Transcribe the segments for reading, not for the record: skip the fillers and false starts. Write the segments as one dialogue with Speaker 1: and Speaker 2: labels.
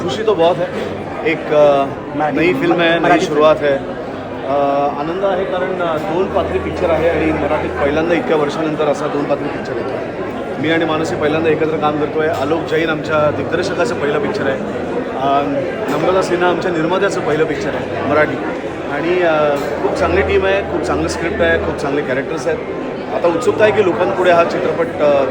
Speaker 1: खुशी तो बहुत है. एक नई फिल्म है, नई शुरुआत है. आनंद आहे कारण 2 पात्री पिक्चर आहे आणि मराठीत पहिल्यांदा इतक्या वर्षानंतर असा 2 पात्री पिक्चर येतो. मी आणि मानसी पहिल्यांदा एकत्र काम करतो आहे. आलोक जैन आमच्या दिग्दर्शकाचं पहिलं पिक्चर आहे. नम्रता सिन्हा आमच्या निर्मात्याचं पहिलं पिक्चर आहे मराठी. आणि खूप चांगली टीम आहे, खूप चांगलं स्क्रिप्ट आहे, खूप चांगले कॅरेक्टर्स आहेत. आता उत्सुकता आहे की लोकांपुढे हा चित्रपट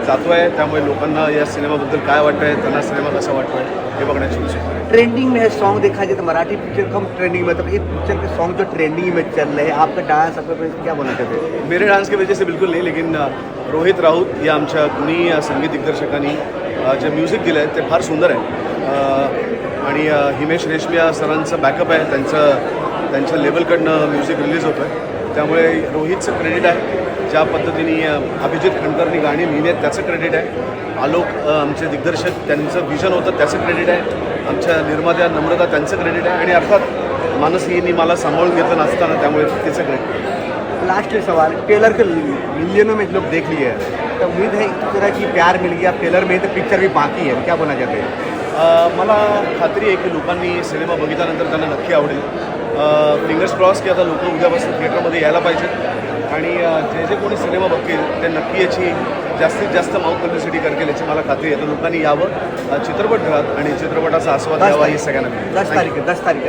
Speaker 1: जातो आहे, त्यामुळे लोकांना या सिनेमाबद्दल काय वाटतं आहे, त्यांना सिनेमा कसा वाटतो आहे हे बघण्याची उत्सुकता आहे.
Speaker 2: ट्रेंडिंग में सॉन्ग देखा जाए तो मराठी पिक्चर कम ट्रेंडिंग में, मतलब ये पिक्चर के सॉन्ग जो ट्रेंडिंग में चल रहे हैं, आपका डांस आपका क्या बोलना चाहते हैं?
Speaker 1: मेरे डांस की वजह से बिल्कुल नहीं, लेकिन रोहित राऊत या आमच्या कुणी संगीत दिग्दर्शकांनी जे म्युझिक दिलं आहे ते फार सुंदर आहे. आणि हिमेश रेशमिया सरांचं बॅकअप आहे, त्यांच्या लेवलकडनं म्युझिक रिलीज होतं आहे. त्यामुळे रोहितचं क्रेडिट आहे. ज्या पद्धतीने अभिजित खंडकरनी गाणी लिहिली आहेत त्याचं क्रेडिट आहे. आलोक आमचे दिग्दर्शक त्यांचं विजन होतं त्याचं क्रेडिट आहे. आमच्या निर्मात्या नम्रता त्यांचं क्रेडिट आहे. आणि अर्थात मानसींनी मला सांभाळून घेतलं नसताना, त्यामुळे तिचं क्रेडिट आहे.
Speaker 2: लास्ट सवाल, ट्रेलर के मिलियनों में लोग देख लिए हैं, तो उम्मीद है इस तरह की प्यार मिल गया ट्रेलर में, तो पिक्चर भी बाकी है, क्या बोलना चाहते हैं?
Speaker 1: मला खात्री आहे की लोकांनी सिनेमा बघितल्यानंतर त्यांना नक्की आवडेल. फिंगर्स क्रॉस की आता लोक उद्यापासून थिएटरमध्ये यायला पाहिजेत आणि जे कोणी सिनेमा बघतील ते नक्की याची जास्तीत जास्त माउथ पब्लिसिटी करतील याची मला खात्री आहे. तर लोकांनी यावं चित्रपटगृहात आणि चित्रपटाचा आस्वाद घ्यावा ही सगळ्यांना मिळेल.
Speaker 2: 10 तारीख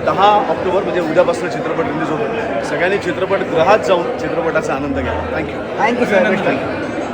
Speaker 1: 10 ऑक्टोबर म्हणजे उद्यापासून चित्रपट रिलीज होतो. सगळ्यांनी चित्रपटगृहात जाऊन चित्रपटाचा आनंद घ्यावा. Thank you
Speaker 2: sir.